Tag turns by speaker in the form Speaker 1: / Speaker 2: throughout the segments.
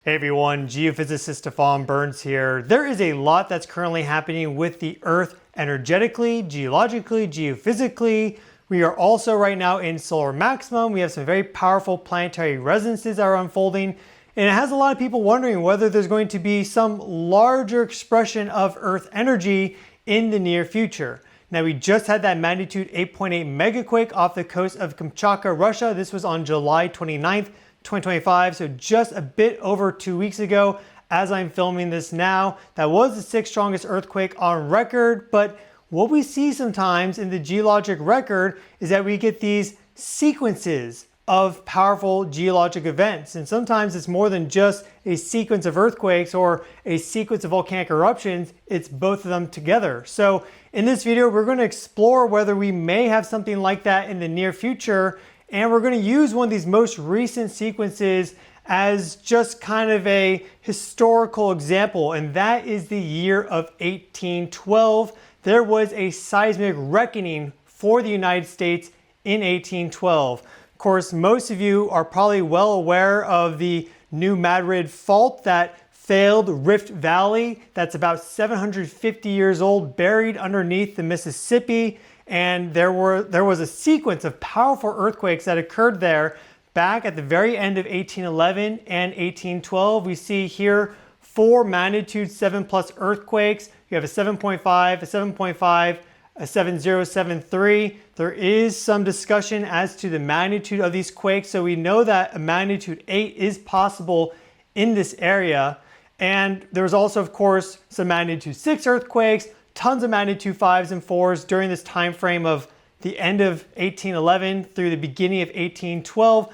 Speaker 1: Hey everyone, Geophysicist Stefan Burns here. There is a lot that's currently happening with the Earth energetically, geologically, geophysically. We are also right now in solar maximum. We have some very powerful planetary resonances that are unfolding. And it has a lot of people wondering whether there's going to be some larger expression of Earth energy in the near future. Now, we just had that magnitude 8.8 megaquake off the coast of Kamchatka, Russia. This was on July 29th. 2025, so just a bit over 2 weeks ago as I'm filming this now. That was the sixth strongest earthquake on record, but what we see sometimes in the geologic record is that we get these sequences of powerful geologic events, and sometimes it's more than just a sequence of earthquakes or a sequence of volcanic eruptions, it's both of them together. So in this video, we're going to explore whether we may have something like that in the near future. And we're going to use one of these most recent sequences as just kind of a historical example, and that is the year of 1812. There was a seismic reckoning for the United States in 1812. Of course, most of you are probably well aware of the new Madrid Fault, that failed Rift Valley that's about 750 years old, buried underneath the Mississippi. And there was a sequence of powerful earthquakes that occurred there back at the very end of 1811 and 1812. We see here 4 magnitude 7 plus earthquakes. You have a 7.5, a 7.5, a 7.073. There is some discussion as to the magnitude of these quakes. So we know that a magnitude 8 is possible in this area. And there was also, of course, some magnitude 6 earthquakes, tons of magnitude 5s and 4s during this time frame of the end of 1811 through the beginning of 1812.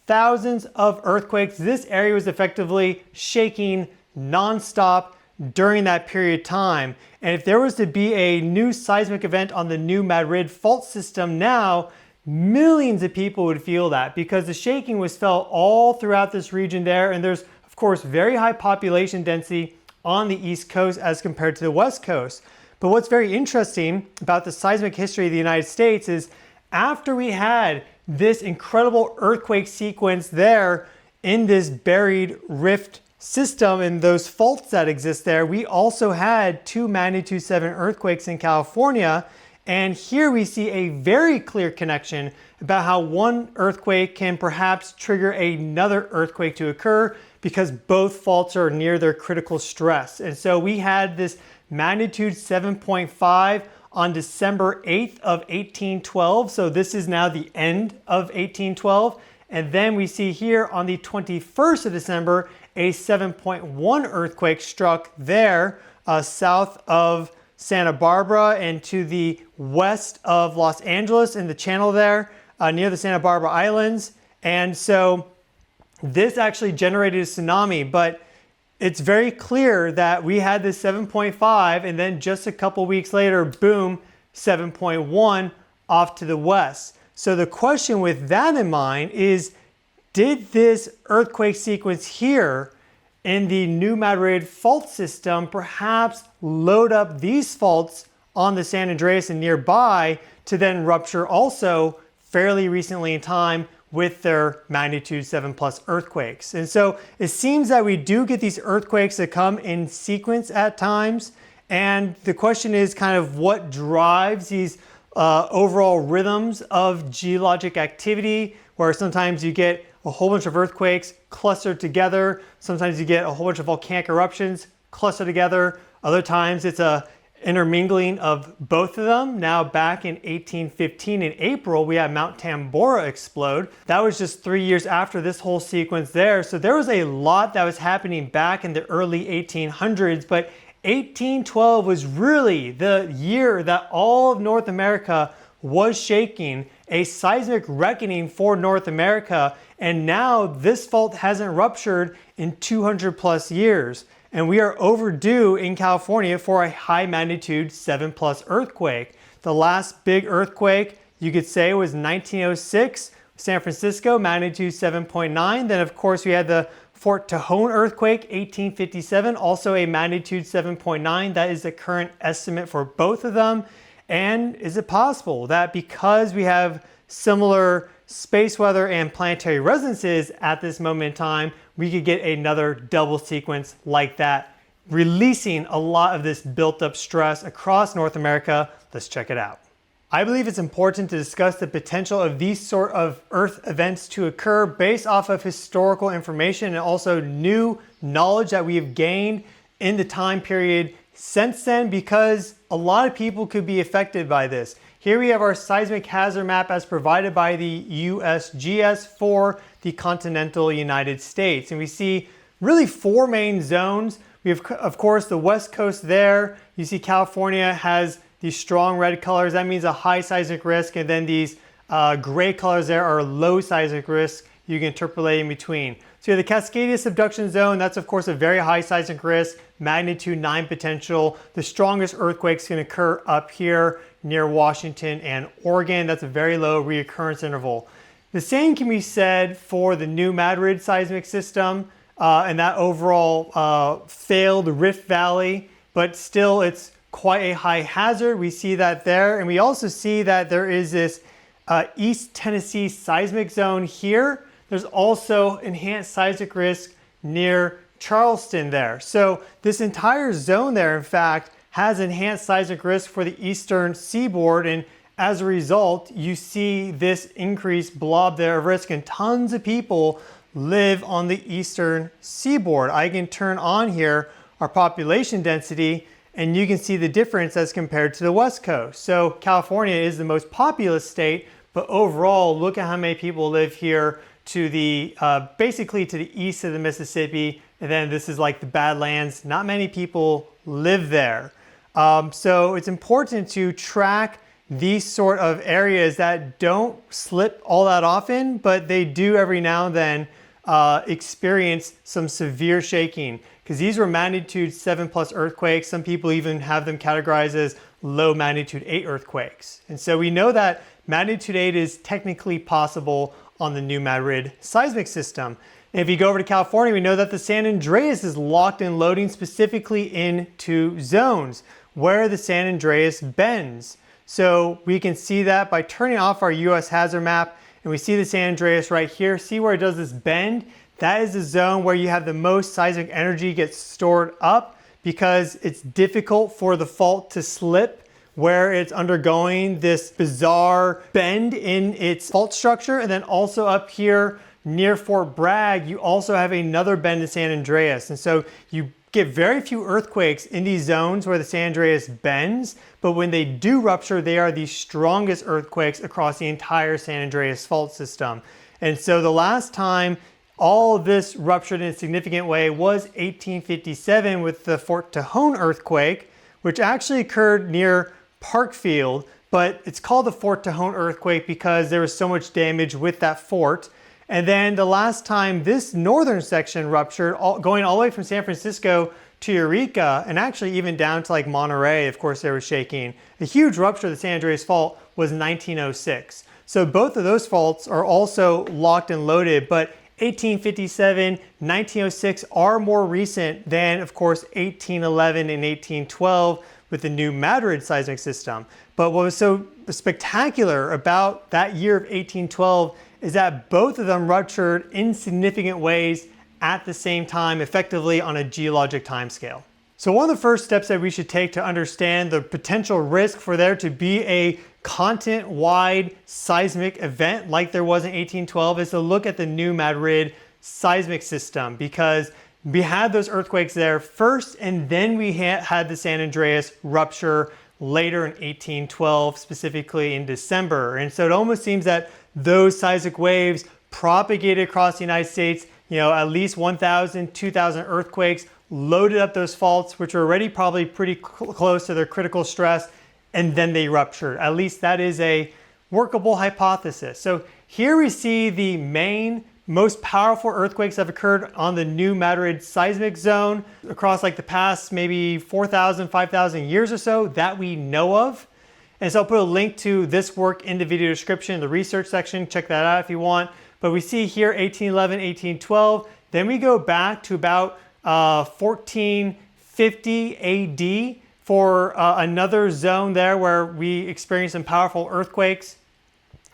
Speaker 1: Thousands of earthquakes. This area was effectively shaking nonstop during that period of time. And if there was to be a new seismic event on the new Madrid Fault system now, millions of people would feel that, because the shaking was felt all throughout this region there. And there's, of course, very high population density on the East Coast as compared to the West Coast. But what's very interesting about the seismic history of the United States is after we had this incredible earthquake sequence there in this buried rift system and those faults that exist there, we also had 2 magnitude 7 earthquakes in California. And here we see a very clear connection about how one earthquake can perhaps trigger another earthquake to occur because both faults are near their critical stress. And so we had this magnitude 7.5 on December 8th of 1812. So this is now the end of 1812. And then we see here on the 21st of December, a 7.1 earthquake struck there south of Santa Barbara and to the west of Los Angeles in the channel there near the Santa Barbara Islands. And so this actually generated a tsunami, but it's very clear that we had this 7.5 and then just a couple weeks later, boom, 7.1 off to the west. So the question with that in mind is, did this earthquake sequence here in the new Madrid Fault system perhaps load up these faults on the San Andreas and nearby to then rupture also fairly recently in time with their magnitude 7 plus earthquakes? And so it seems that we do get these earthquakes that come in sequence at times. And the question is kind of what drives these overall rhythms of geologic activity, where sometimes you get a whole bunch of earthquakes clustered together. Sometimes you get a whole bunch of volcanic eruptions clustered together. Other times it's a intermingling of both of them. Now back in 1815 in April, we had Mount Tambura explode. That was just 3 years after this whole sequence there. So there was a lot that was happening back in the early 1800s, but 1812 was really the year that all of North America was shaking, a seismic reckoning for North America. And now this fault hasn't ruptured in 200 plus years. And we are overdue in California for a high magnitude 7 plus earthquake. The last big earthquake you could say was 1906, San Francisco, magnitude 7.9. Then of course we had the Fort Tejon earthquake, 1857, also a magnitude 7.9. That is the current estimate for both of them. And is it possible that because we have similar space weather and planetary resonances at this moment in time, we could get another double sequence like that, releasing a lot of this built up stress across North America. Let's check it out. I believe it's important to discuss the potential of these sort of Earth events to occur based off of historical information and also new knowledge that we have gained in the time period since then, because a lot of people could be affected by this. Here we have our seismic hazard map as provided by the USGS for the continental United States. And we see really four main zones. We have, of course, the West Coast there. You see California has these strong red colors. That means a high seismic risk. And then these gray colors there are low seismic risk. You can interpolate in between. So you have the Cascadia subduction zone. That's, of course, a very high seismic risk, magnitude 9 potential. The strongest earthquakes can occur up here near Washington and Oregon. That's a very low reoccurrence interval. The same can be said for the new Madrid seismic system and that overall failed Rift Valley, but still it's quite a high hazard. We see that there. And we also see that there is this East Tennessee seismic zone here. There's also enhanced seismic risk near Charleston there. So this entire zone there, in fact, has enhanced seismic risk for the eastern seaboard. And as a result, you see this increased blob there of risk, and tons of people live on the eastern seaboard. I can turn on here our population density, and you can see the difference as compared to the West Coast. So California is the most populous state, but overall, look at how many people live here to the basically to the east of the Mississippi, and then this is like the Badlands. Not many people live there. So it's important to track these sort of areas that don't slip all that often, but they do every now and then experience some severe shaking, because these were magnitude 7+ earthquakes. Some people even have them categorized as low magnitude 8 earthquakes. And so we know that magnitude 8 is technically possible on the new Madrid seismic system. And if you go over to California, we know that the San Andreas is locked and loading specifically into zones where the San Andreas bends. So we can see that by turning off our US hazard map, and we see the San Andreas right here. See where it does this bend? That is the zone where you have the most seismic energy gets stored up, because it's difficult for the fault to slip where it's undergoing this bizarre bend in its fault structure. And then also up here near Fort Bragg, you also have another bend in San Andreas. And so you get very few earthquakes in these zones where the San Andreas bends, but when they do rupture, they are the strongest earthquakes across the entire San Andreas fault system. And so the last time all of this ruptured in a significant way was 1857 with the Fort Tejon earthquake, which actually occurred near Parkfield, but it's called the Fort Tejon earthquake because there was so much damage with that fort. And then the last time this northern section ruptured, going all the way from San Francisco to Eureka, and actually even down to like Monterey, of course, they were shaking. A huge rupture of the San Andreas Fault was 1906. So both of those faults are also locked and loaded, but 1857, 1906 are more recent than, of course, 1811 and 1812 with the new Madrid seismic system. But what was so spectacular about that year of 1812 is that both of them ruptured in significant ways at the same time, effectively on a geologic timescale. So one of the first steps that we should take to understand the potential risk for there to be a continent-wide seismic event like there was in 1812 is to look at the new Madrid seismic system, because we had those earthquakes there first, and then we had the San Andreas rupture later in 1812, specifically in December. And so it almost seems that those seismic waves propagated across the United States, at least 1,000, 2,000 earthquakes, loaded up those faults, which were already probably pretty close to their critical stress, and then they ruptured. At least that is a workable hypothesis. So here we see the main, most powerful earthquakes that have occurred on the new Madrid seismic zone across like the past maybe 4,000, 5,000 years or so that we know of. And so I'll put a link to this work in the video description, the research section. Check that out if you want. But we see here 1811, 1812. Then we go back to about 1450 AD for another zone there where we experienced some powerful earthquakes.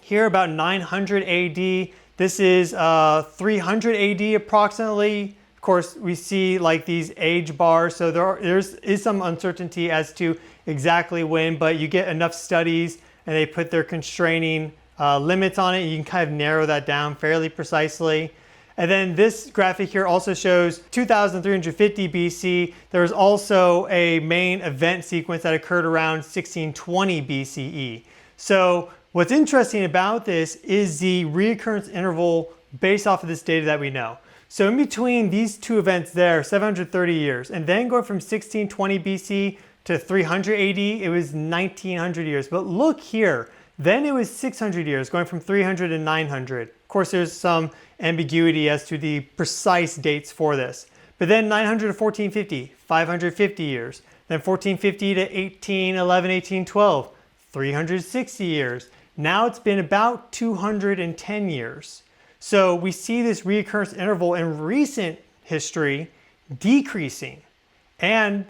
Speaker 1: Here about 900 AD, This is 300 AD approximately. Of course, we see like these age bars, so there is some uncertainty as to exactly when, but you get enough studies and they put their constraining limits on it. You can kind of narrow that down fairly precisely. And then this graphic here also shows 2350 BC. There was also a main event sequence that occurred around 1620 BCE. So what's interesting about this is the reoccurrence interval based off of this data that we know. So in between these two events there, 730 years, and then going from 1620 BC to 300 AD, it was 1900 years. But look here, then it was 600 years, going from 300 to 900. Of course, there's some ambiguity as to the precise dates for this. But then 900 to 1450, 550 years. Then 1450 to 1811, 1812, 360 years. Now it's been about 210 years. So we see this reoccurrence interval in recent history decreasing. And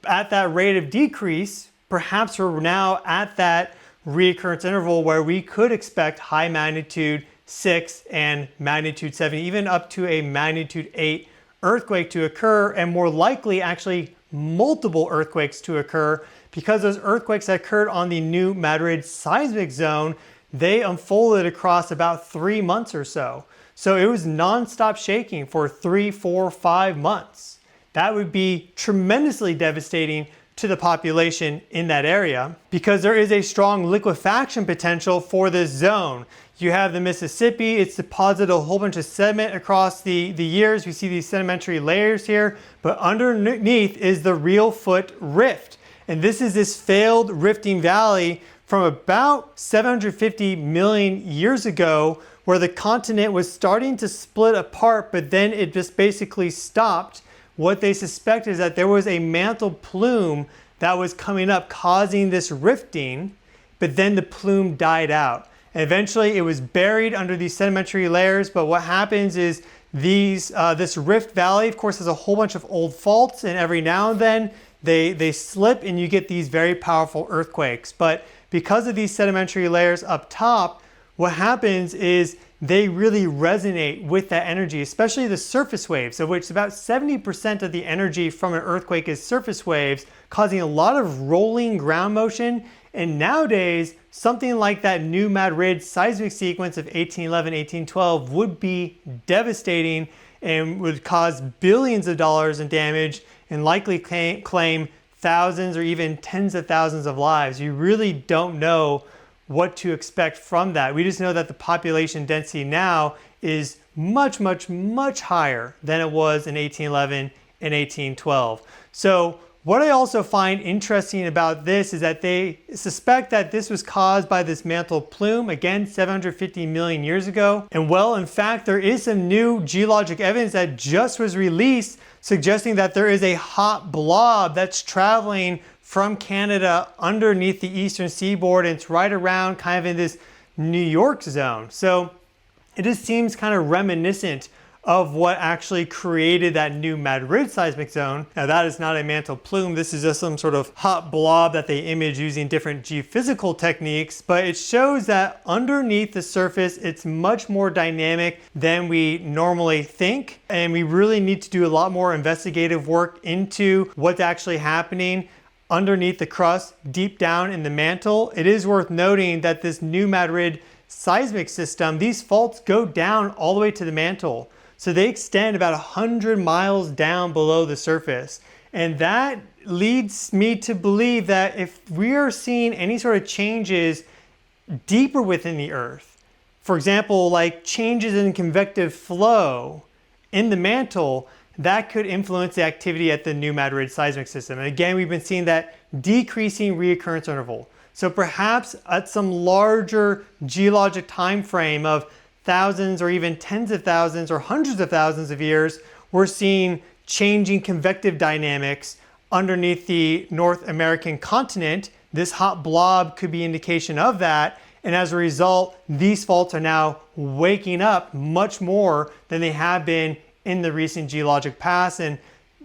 Speaker 1: at that rate of decrease, perhaps we're now at that reoccurrence interval where we could expect high magnitude 6 and magnitude 7, even up to a magnitude 8 earthquake to occur, and more likely actually multiple earthquakes to occur, because those earthquakes that occurred on the new Madrid Seismic Zone, they unfolded across about 3 months or so. So it was nonstop shaking for 3, 4, 5 months. That would be tremendously devastating to the population in that area, because there is a strong liquefaction potential for this zone. You have the Mississippi, it's deposited a whole bunch of sediment across the years. We see these sedimentary layers here, but underneath is the Real Foot Rift. And this is this failed rifting valley from about 750 million years ago, where the continent was starting to split apart, but then it just basically stopped. What they suspect is that there was a mantle plume that was coming up, causing this rifting, but then the plume died out. And eventually it was buried under these sedimentary layers. But what happens is this rift valley, of course, has a whole bunch of old faults, and every now and then they slip and you get these very powerful earthquakes. But because of these sedimentary layers up top, what happens is they really resonate with that energy, especially the surface waves, of which about 70% of the energy from an earthquake is surface waves, causing a lot of rolling ground motion. And nowadays, something like that new Madrid seismic sequence of 1811, 1812 would be devastating and would cause billions of dollars in damage and likely claim thousands or even tens of thousands of lives. You really don't know what to expect from that. We just know that the population density now is much, much, much higher than it was in 1811 and 1812. So what I also find interesting about this is that they suspect that this was caused by this mantle plume, again, 750 million years ago. And well, in fact, there is some new geologic evidence that just was released suggesting that there is a hot blob that's traveling from Canada underneath the eastern seaboard, and it's right around kind of in this New York zone. So it just seems kind of reminiscent of what actually created that new Madrid seismic zone. Now that is not a mantle plume. This is just some sort of hot blob that they image using different geophysical techniques, but it shows that underneath the surface, it's much more dynamic than we normally think. And we really need to do a lot more investigative work into what's actually happening underneath the crust, deep down in the mantle. It is worth noting that this new Madrid seismic system, these faults go down all the way to the mantle. So they extend about 100 miles down below the surface. And that leads me to believe that if we are seeing any sort of changes deeper within the Earth, for example, like changes in convective flow in the mantle, that could influence the activity at the new Madrid seismic system. And again, we've been seeing that decreasing reoccurrence interval. So perhaps at some larger geologic time frame of thousands or even tens of thousands or hundreds of thousands of years, we're seeing changing convective dynamics underneath the North American continent. This hot blob could be indication of that. And as a result, these faults are now waking up much more than they have been in the recent geologic past. And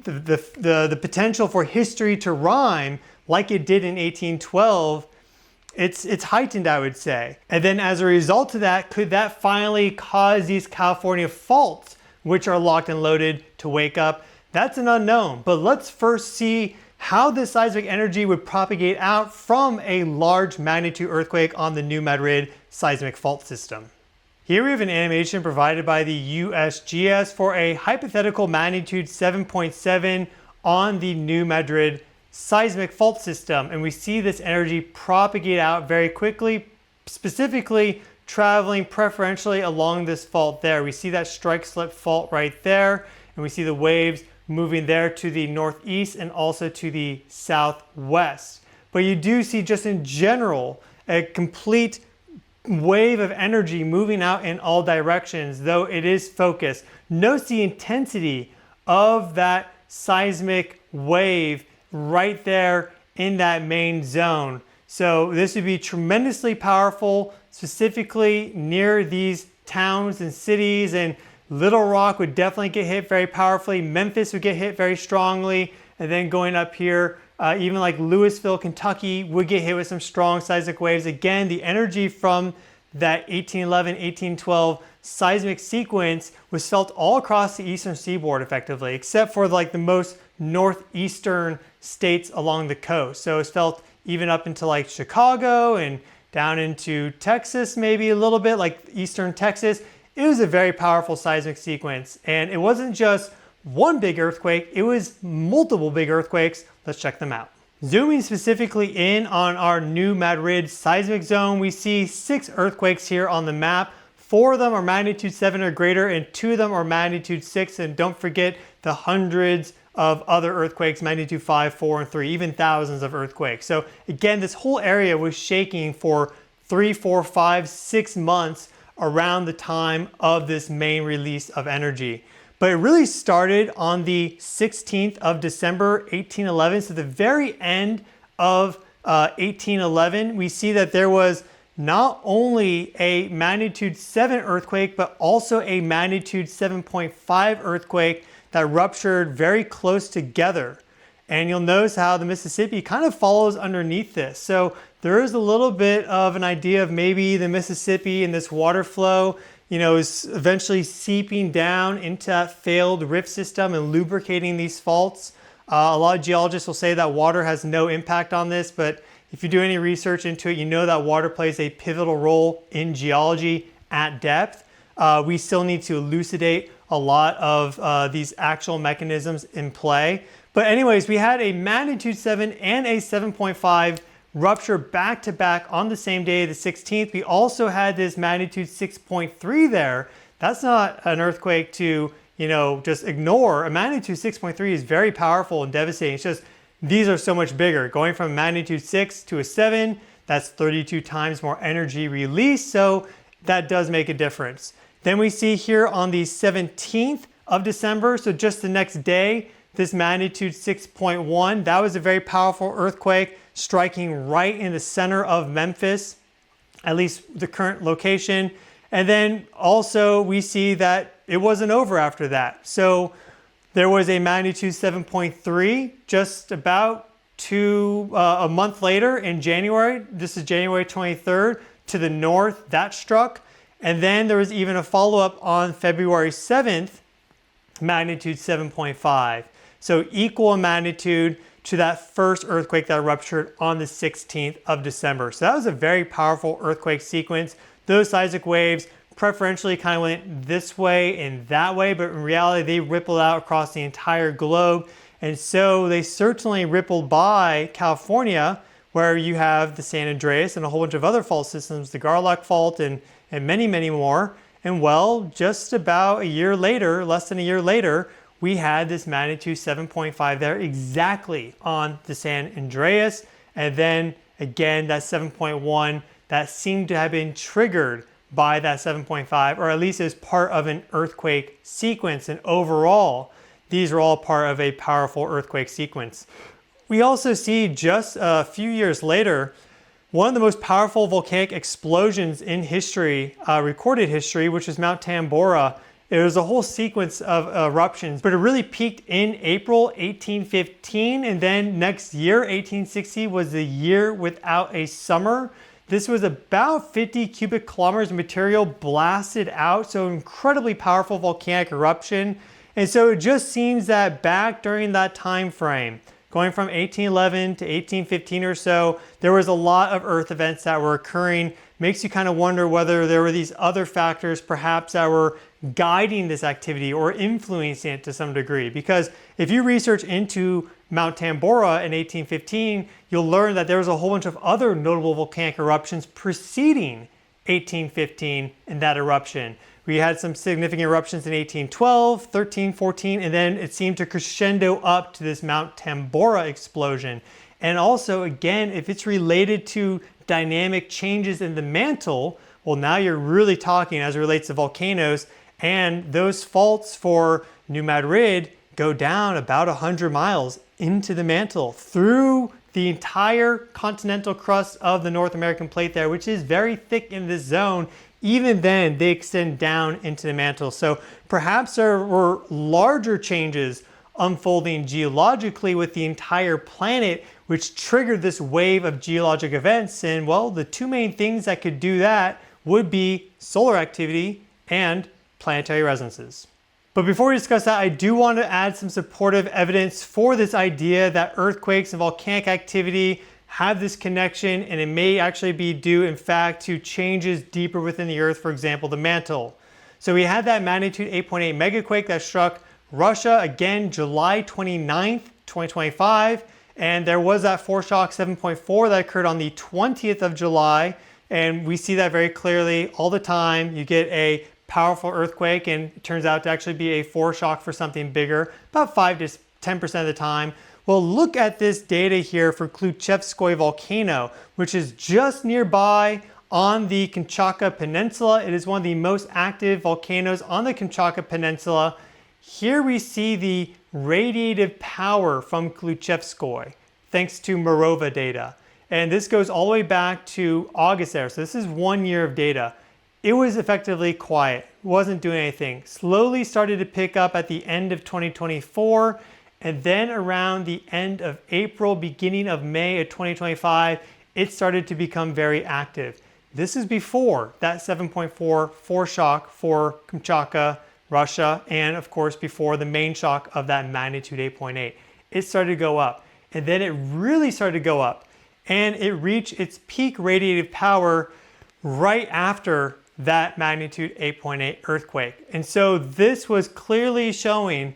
Speaker 1: the potential for history to rhyme like it did in 1812 it's heightened, I would say. And then as a result of that, could that finally cause these California faults, which are locked and loaded, to wake up? That's an unknown. But let's first see how this seismic energy would propagate out from a large magnitude earthquake on the New Madrid Seismic Fault System. Here we have an animation provided by the USGS for a hypothetical magnitude 7.7 on the New Madrid Seismic Fault System. And we see this energy propagate out very quickly, specifically traveling preferentially along this fault there. We see that strike slip fault right there, and we see the waves moving there to the northeast and also to the southwest. But you do see, just in general, a complete wave of energy moving out in all directions, though it is focused. Notice the intensity of that seismic wave right there in that main zone. So this would be tremendously powerful, specifically near these towns and cities, and Little Rock would definitely get hit very powerfully. Memphis would get hit very strongly. And then going up here, even like Louisville, Kentucky would get hit with some strong seismic waves. Again, the energy from that 1811, 1812 seismic sequence was felt all across the eastern seaboard effectively, except for like the most northeastern states along the coast. So it's felt even up into like Chicago and down into Texas, maybe a little bit, like eastern Texas. It was a very powerful seismic sequence, and it wasn't just one big earthquake, it was multiple big earthquakes. Let's check them out. Zooming specifically in on our New Madrid Seismic Zone, we see 6 earthquakes here on the map. 4 of them are magnitude 7 or greater, and 2 of them are magnitude 6. And don't forget the hundreds of other earthquakes, magnitude 5, 4, and 3, even thousands of earthquakes. So again, this whole area was shaking for 3, 4, 5, 6 months around the time of this main release of energy. But it really started on the 16th of December, 1811. So the very end of 1811, we see that there was not only a magnitude 7 earthquake, but also a magnitude 7.5 earthquake that ruptured very close together. And you'll notice how the Mississippi kind of follows underneath this. So there is a little bit of an idea of maybe the Mississippi and this water flow, is eventually seeping down into that failed rift system and lubricating these faults. A lot of geologists will say that water has no impact on this, but if you do any research into it, you know that water plays a pivotal role in geology at depth. We still need to elucidate a lot of these actual mechanisms in play. But anyways, we had a magnitude 7 and a 7.5 rupture back to back on the same day, the 16th. We also had this magnitude 6.3 there. That's not an earthquake to, just ignore. A magnitude 6.3 is very powerful and devastating. It's just these are so much bigger. Going from magnitude 6 to a 7, that's 32 times more energy released. So that does make a difference. Then we see here on the 17th of December, so just the next day, this magnitude 6.1, that was a very powerful earthquake striking right in the center of Memphis, at least the current location. And then also we see that it wasn't over after that. So there was a magnitude 7.3 just about a month later in January. This is January 23rd to the north, that struck. And then there was even a follow-up on February 7th, magnitude 7.5. So equal in magnitude to that first earthquake that ruptured on the 16th of December. So that was a very powerful earthquake sequence. Those seismic waves preferentially kind of went this way and that way, but in reality, they rippled out across the entire globe. And so they certainly rippled by California, where you have the San Andreas and a whole bunch of other fault systems, the Garlock Fault and many, many more. And well, just about a year later, less than a year later, we had this magnitude 7.5 there exactly on the San Andreas. And then again, that 7.1 that seemed to have been triggered by that 7.5, or at least as part of an earthquake sequence. And overall, these are all part of a powerful earthquake sequence. We also see just a few years later, one of the most powerful volcanic explosions in history, recorded history, which is Mount Tambura. It was a whole sequence of eruptions, but it really peaked in April 1815, and then next year, 1860, was the year without a summer. This was about 50 cubic kilometers of material blasted out, so incredibly powerful volcanic eruption. And so it just seems that back during that time frame, going from 1811 to 1815 or so, there was a lot of Earth events that were occurring. Makes you kind of wonder whether there were these other factors perhaps that were guiding this activity or influencing it to some degree. Because if you research into Mount Tambura in 1815, you'll learn that there was a whole bunch of other notable volcanic eruptions preceding 1815 in that eruption. We had some significant eruptions in 1812, 13, 14, and then it seemed to crescendo up to this Mount Tambura explosion. And also, again, if it's related to dynamic changes in the mantle, well, now you're really talking as it relates to volcanoes, and those faults for New Madrid go down about 100 miles into the mantle through the entire continental crust of the North American plate there, which is very thick in this zone. Even then, they extend down into the mantle. So perhaps there were larger changes unfolding geologically with the entire planet, which triggered this wave of geologic events. And well, the two main things that could do that would be solar activity and planetary resonances. But before we discuss that, I do want to add some supportive evidence for this idea that earthquakes and volcanic activity have this connection, and it may actually be due, in fact, to changes deeper within the Earth, for example, the mantle. So we had that magnitude 8.8 megaquake that struck Russia, again, July 29th, 2025, and there was that foreshock 7.4 that occurred on the 20th of July, and we see that very clearly all the time. You get a powerful earthquake, and it turns out to actually be a foreshock for something bigger, about 5 to 10% of the time. Well, look at this data here for Kulchevskoye volcano, which is just nearby on the Kamchatka Peninsula. It is one of the most active volcanoes on the Kamchatka Peninsula. Here we see the radiative power from Kulchevskoye, thanks to Morova data. And this goes all the way back to August there. So this is 1 year of data. It was effectively quiet, wasn't doing anything. Slowly started to pick up at the end of 2024. And then around the end of April, beginning of May of 2025, it started to become very active. This is before that 7.4 foreshock for Kamchatka, Russia, and of course before the main shock of that magnitude 8.8. It started to go up, and then it really started to go up, and it reached its peak radiative power right after that magnitude 8.8 earthquake. And so this was clearly showing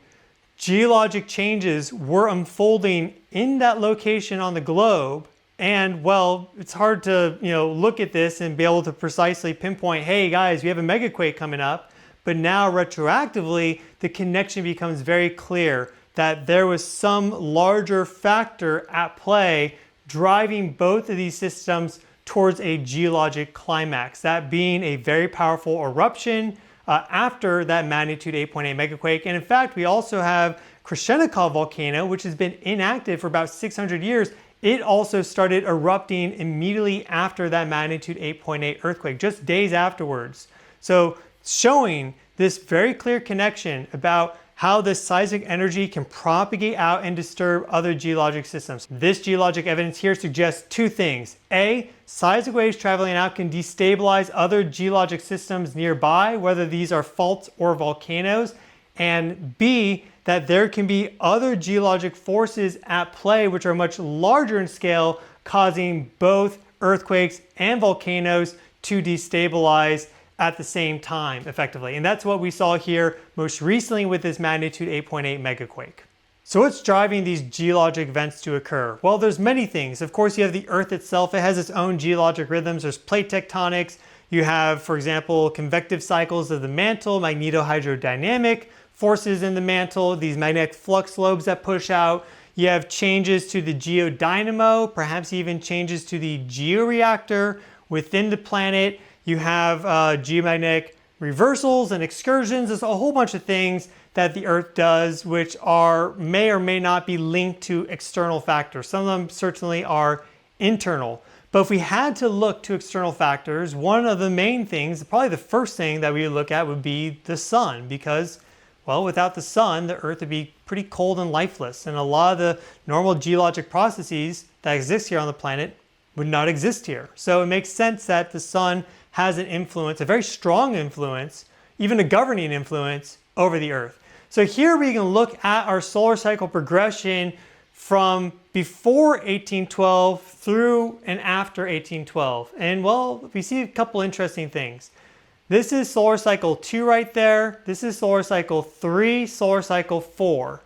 Speaker 1: geologic changes were unfolding in that location on the globe. And well, it's hard to look at this and be able to precisely pinpoint, hey guys, we have a megaquake coming up. But now retroactively, the connection becomes very clear that there was some larger factor at play driving both of these systems towards a geologic climax, that being a very powerful eruption after that magnitude 8.8 megaquake. And in fact, we also have Kamchatka volcano, which has been inactive for about 600 years. It also started erupting immediately after that magnitude 8.8 earthquake, just days afterwards. So showing this very clear connection about how this seismic energy can propagate out and disturb other geologic systems. This geologic evidence here suggests two things. A, seismic waves traveling out can destabilize other geologic systems nearby, whether these are faults or volcanoes. And B, that there can be other geologic forces at play which are much larger in scale, causing both earthquakes and volcanoes to destabilize at the same time, effectively. And that's what we saw here most recently with this magnitude 8.8 megaquake. So what's driving these geologic events to occur? Well, there's many things. Of course, you have the Earth itself. It has its own geologic rhythms. There's plate tectonics. You have, for example, convective cycles of the mantle, magnetohydrodynamic forces in the mantle, these magnetic flux lobes that push out. You have changes to the geodynamo, perhaps even changes to the georeactor within the planet. You have geomagnetic reversals and excursions. There's a whole bunch of things that the Earth does which may or may not be linked to external factors. Some of them certainly are internal. But if we had to look to external factors, one of the main things, probably the first thing that we would look at would be the sun, because, well, without the sun, the Earth would be pretty cold and lifeless. And a lot of the normal geologic processes that exist here on the planet would not exist here. So it makes sense that the sun has an influence, a very strong influence, even a governing influence over the Earth. So here we can look at our solar cycle progression from before 1812 through and after 1812. And well, we see a couple interesting things. This is solar cycle 2 right there. This is solar cycle 3, solar cycle 4.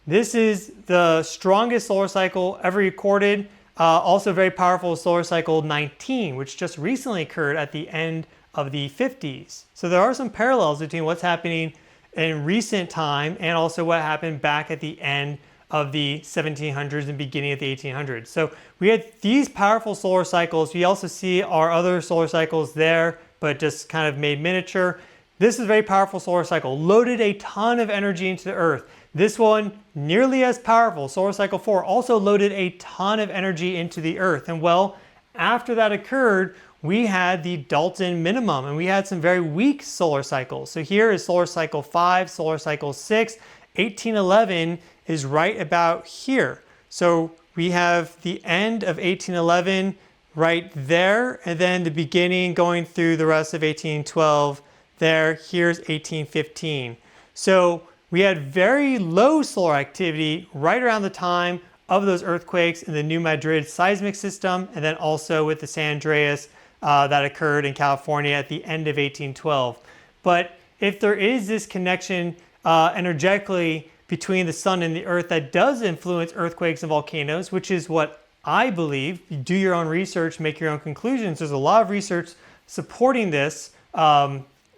Speaker 1: This is the strongest solar cycle ever recorded. Also very powerful solar cycle 19, which just recently occurred at the end of the 50s. So there are some parallels between what's happening in recent time and also what happened back at the end of the 1700s and beginning of the 1800s. So we had these powerful solar cycles. We also see our other solar cycles there, but just kind of made miniature. This is a very powerful solar cycle, loaded a ton of energy into the Earth. This one, nearly as powerful, solar cycle 4, also loaded a ton of energy into the Earth. And well, after that occurred, we had the Dalton minimum, and we had some very weak solar cycles. So here is solar cycle 5, solar cycle 6, 1811 is right about here. So we have the end of 1811 right there, and then the beginning going through the rest of 1812 there. Here's 1815. So we had very low solar activity right around the time of those earthquakes in the New Madrid Seismic System, and then also with the San Andreas that occurred in California at the end of 1812. But if there is this connection energetically between the sun and the earth that does influence earthquakes and volcanoes, which is what I believe, you do your own research, make your own conclusions. There's a lot of research supporting this,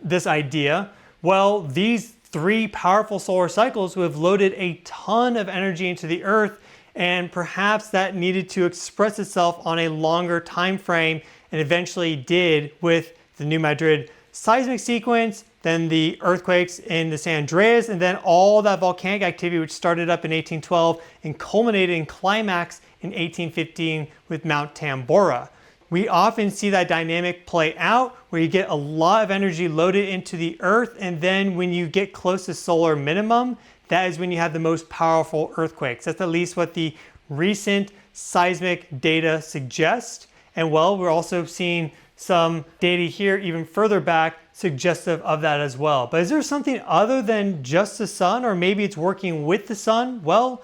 Speaker 1: this idea. Well, these 3 powerful solar cycles who have loaded a ton of energy into the earth, and perhaps that needed to express itself on a longer time frame, and eventually did with the New Madrid seismic sequence, then the earthquakes in the San Andreas, and then all that volcanic activity which started up in 1812 and culminated in climax in 1815 with Mount Tambura. We often see that dynamic play out where you get a lot of energy loaded into the earth, and then when you get close to solar minimum, that is when you have the most powerful earthquakes. That's at least what the recent seismic data suggest. And well, we're also seeing some data here even further back suggestive of that as well. But is there something other than just the sun, or maybe it's working with the sun? Well,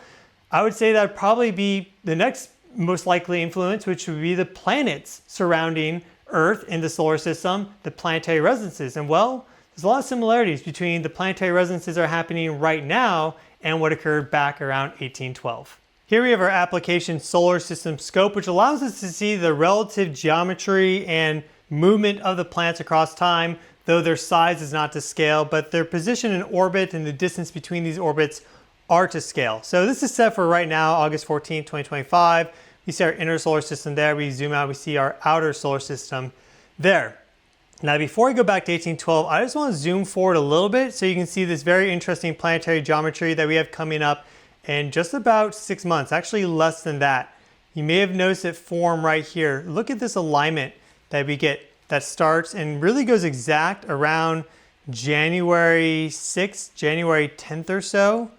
Speaker 1: I would say that would probably be the next most likely influence, which would be the planets surrounding Earth in the solar system, the planetary resonances. And well, there's a lot of similarities between the planetary resonances that are happening right now and what occurred back around 1812. Here we have our application solar system scope, which allows us to see the relative geometry and movement of the planets across time, though their size is not to scale, but their position in orbit and the distance between these orbits are to scale. So this is set for right now, August 14, 2025. We see our inner solar system there. We zoom out, we see our outer solar system there. Now, before I go back to 1812, I just want to zoom forward a little bit so you can see this very interesting planetary geometry that we have coming up in just about 6 months, actually less than that. You may have noticed it form right here. Look at this alignment that we get that starts and really goes exact around January 6th, January 10th or so.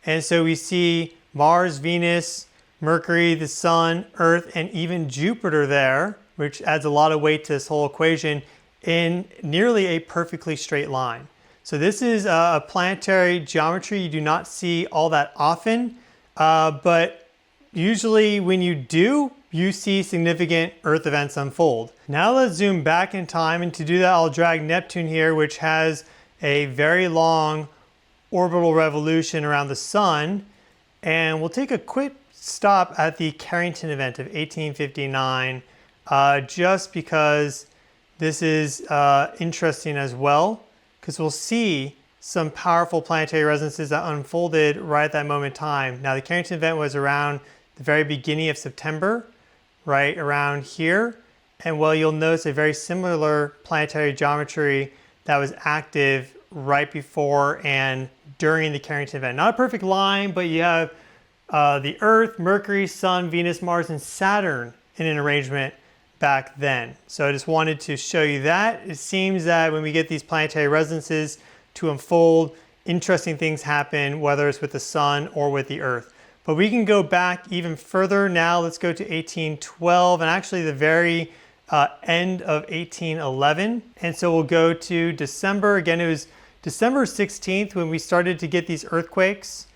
Speaker 1: And so we see Mars, Venus, Mercury, the Sun, Earth, and even Jupiter there, which adds a lot of weight to this whole equation, in nearly a perfectly straight line. So this is a planetary geometry you do not see all that often, but usually when you do, you see significant Earth events unfold. Now let's zoom back in time, and to do that I'll drag Neptune here, which has a very long orbital revolution around the Sun, and we'll take a quick stop at the Carrington event of 1859, just because this is interesting as well, because we'll see some powerful planetary resonances that unfolded right at that moment in time. Now, the Carrington event was around the very beginning of September, right around here. And well, you'll notice a very similar planetary geometry that was active right before and during the Carrington event. Not a perfect line, but you have the Earth, Mercury, Sun, Venus, Mars, and Saturn in an arrangement back then. So I just wanted to show you that. It seems that when we get these planetary resonances to unfold, interesting things happen, whether it's with the Sun or with the Earth. But we can go back even further now. Let's go to 1812 and actually the very end of 1811. And so we'll go to December. Again, it was December 16th when we started to get these earthquakes,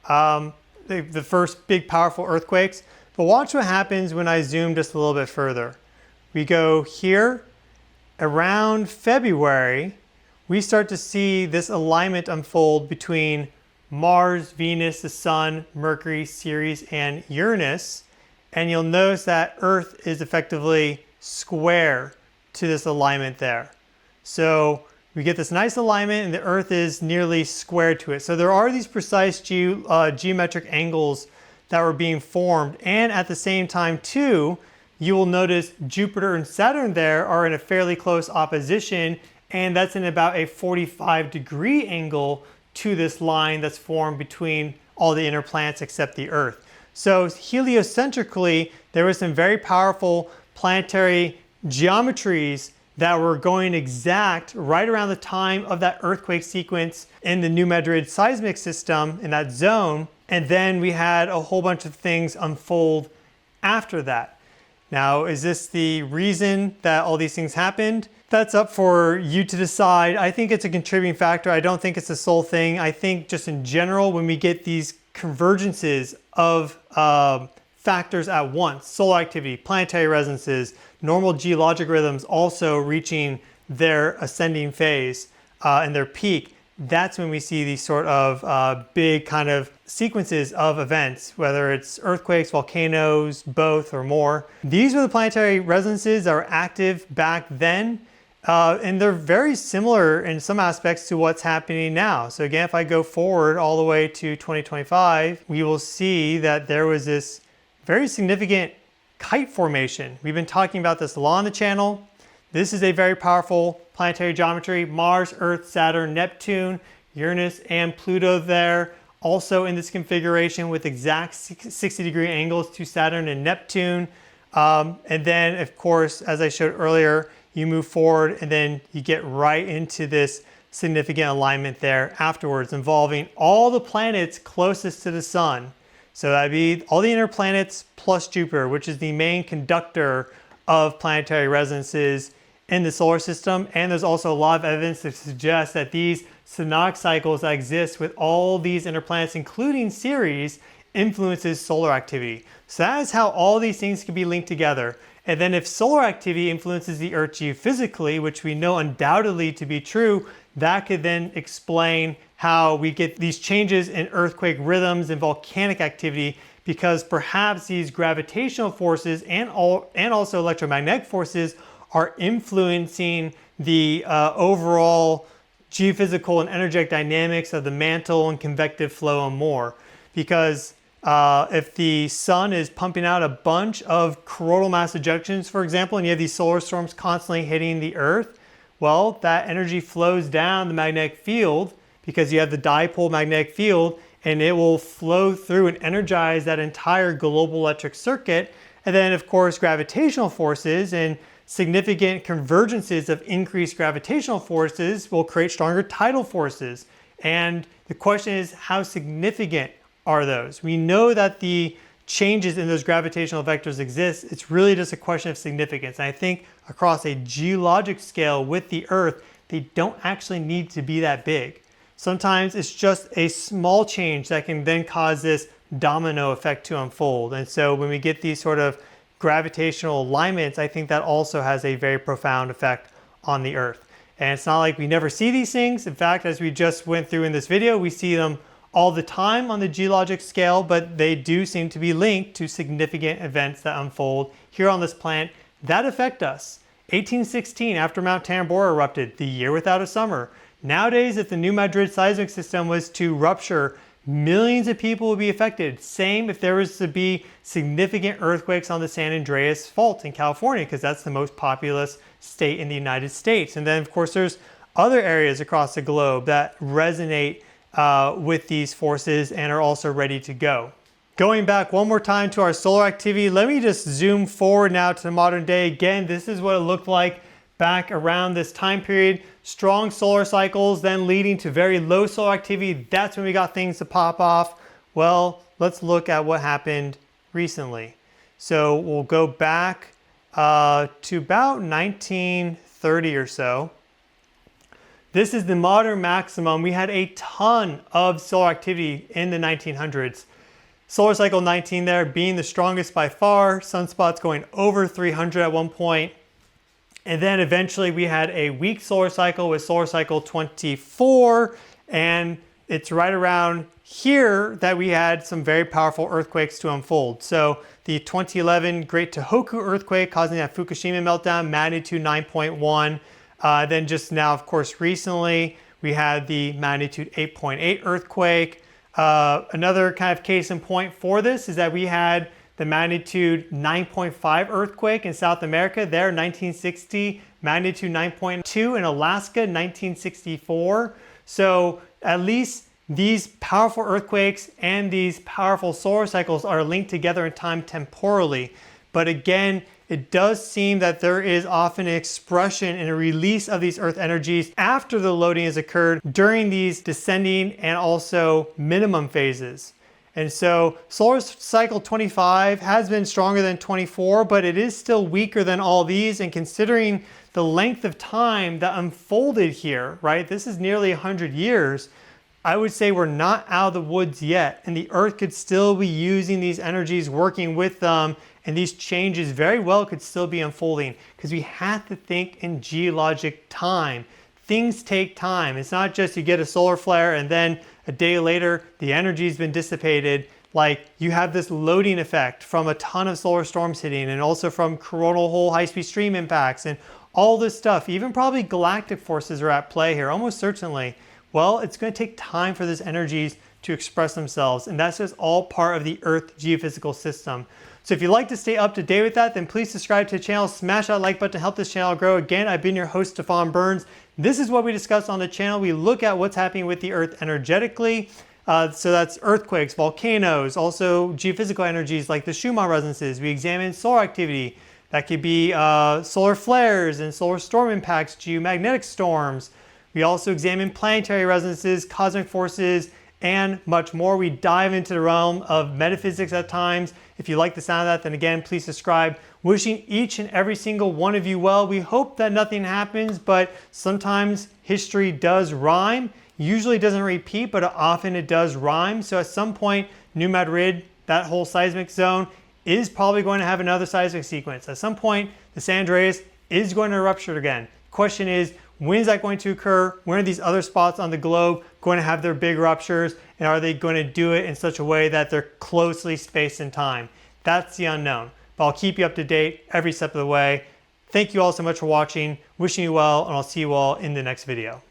Speaker 1: the first big powerful earthquakes. But watch what happens when I zoom just a little bit further. We go here around February, we start to see this alignment unfold between Mars, Venus, the Sun, Mercury, Ceres, and Uranus. And you'll notice that Earth is effectively square to this alignment there. So we get this nice alignment and the Earth is nearly square to it. So there are these precise geometric angles that were being formed. And at the same time too, you will notice Jupiter and Saturn there are in a fairly close opposition, and that's in about a 45-degree angle to this line that's formed between all the inner planets except the Earth. So heliocentrically, there was some very powerful planetary geometries that were going exact right around the time of that earthquake sequence in the New Madrid Seismic System in that zone. And then we had a whole bunch of things unfold after that. Now, is this the reason that all these things happened? That's up for you to decide. I think it's a contributing factor. I don't think it's the sole thing. I think just in general, when we get these convergences of factors at once, solar activity, planetary resonances, normal geologic rhythms also reaching their ascending phase and their peak, that's when we see these sort of big kind of sequences of events, whether it's earthquakes, volcanoes, both or more. These were the planetary resonances that were active back then. And they're very similar in some aspects to what's happening now. So again, if I go forward all the way to 2025, we will see that there was this very significant kite formation. We've been talking about this a lot on the channel. This is a very powerful planetary geometry. Mars, Earth, Saturn, Neptune, Uranus, and Pluto there. Also in this configuration with exact 60-degree angles to Saturn and Neptune. And then, of course, as I showed earlier, you move forward and then you get right into this significant alignment there afterwards, involving all the planets closest to the sun. So that'd be all the inner planets plus Jupiter, which is the main conductor of planetary resonances in the solar system. And there's also a lot of evidence to suggest that these synodic cycles that exist with all these inner planets, including Ceres, influences solar activity. So that is how all these things can be linked together. And then if solar activity influences the Earth geophysically, which we know undoubtedly to be true, that could then explain how we get these changes in earthquake rhythms and volcanic activity, because perhaps these gravitational forces and also electromagnetic forces are influencing the overall geophysical and energetic dynamics of the mantle and convective flow and more. Because if the sun is pumping out a bunch of coronal mass ejections, for example, and you have these solar storms constantly hitting the Earth, well, that energy flows down the magnetic field because you have the dipole magnetic field, and it will flow through and energize that entire global electric circuit. And then, of course, gravitational forces and significant convergences of increased gravitational forces will create stronger tidal forces. And the question is, how significant are those? We know that the changes in those gravitational vectors exist. It's really just a question of significance. And I think across a geologic scale with the Earth, they don't actually need to be that big. Sometimes it's just a small change that can then cause this domino effect to unfold. And so when we get these sort of gravitational alignments, I think that also has a very profound effect on the Earth. And it's not like we never see these things. In fact, as we just went through in this video, we see them all the time on the geologic scale, but they do seem to be linked to significant events that unfold here on this planet that affect us. 1816, after Mount Tambura erupted, the year without a summer. Nowadays, if the New Madrid Seismic System was to rupture, millions of people would be affected. Same if there was to be significant earthquakes on the San Andreas Fault in California, because that's the most populous state in the United States. And then, of course, there's other areas across the globe that resonate with these forces and are also ready to go. Going back one more time to our solar activity, let me just zoom forward now to the modern day. Again, this is what it looked like back around this time period. Strong solar cycles then leading to very low solar activity. That's when we got things to pop off. Well, let's look at what happened recently. So we'll go back to about 1930 or so. This is the modern maximum. We had a ton of solar activity in the 1900s. Solar cycle 19 there being the strongest by far, sunspots going over 300 at one point. And then eventually we had a weak solar cycle with solar cycle 24, and it's right around here that we had some very powerful earthquakes to unfold. So the 2011 Great Tohoku earthquake causing that Fukushima meltdown, magnitude 9.1. Then just now, of course, recently, we had the magnitude 8.8 earthquake. Another kind of case in point for this is that we had the magnitude 9.5 earthquake in South America there, 1960, magnitude 9.2 in Alaska, 1964. So at least these powerful earthquakes and these powerful solar cycles are linked together in time temporally. But again, it does seem that there is often an expression and a release of these earth energies after the loading has occurred during these descending and also minimum phases. And so solar cycle 25 has been stronger than 24, but it is still weaker than all these. And considering the length of time that unfolded here, right? This is nearly 100 years. I would say we're not out of the woods yet, and the Earth could still be using these energies, working with them, and these changes very well could still be unfolding because we have to think in geologic time. Things take time. It's not just you get a solar flare and then a day later the energy's been dissipated. Like, you have this loading effect from a ton of solar storms hitting, and also from coronal hole high-speed stream impacts and all this stuff. Even probably galactic forces are at play here, almost certainly. Well, it's going to take time for these energies to express themselves, and that's just all part of the Earth geophysical system. So if you'd like to stay up to date with that, then please subscribe to the channel, smash that like button to help this channel grow. Again, I've been your host, Stefan Burns. This is what we discuss on the channel. We look at what's happening with the Earth energetically. So that's earthquakes, volcanoes, also geophysical energies like the Schumann resonances. We examine solar activity. That could be solar flares and solar storm impacts, geomagnetic storms. We also examine planetary resonances, cosmic forces, and much more. We dive into the realm of metaphysics at times. If you like the sound of that, then again, please subscribe. Wishing each and every single one of you well. We hope that nothing happens, but sometimes history does rhyme. Usually it doesn't repeat, but often it does rhyme. So at some point, New Madrid, that whole seismic zone, is probably going to have another seismic sequence. At some point, the San Andreas is going to rupture again. The question is, when is that going to occur? When are these other spots on the globe going to have their big ruptures? And are they going to do it in such a way that they're closely spaced in time? That's the unknown. But I'll keep you up to date every step of the way. Thank you all so much for watching. Wishing you well, and I'll see you all in the next video.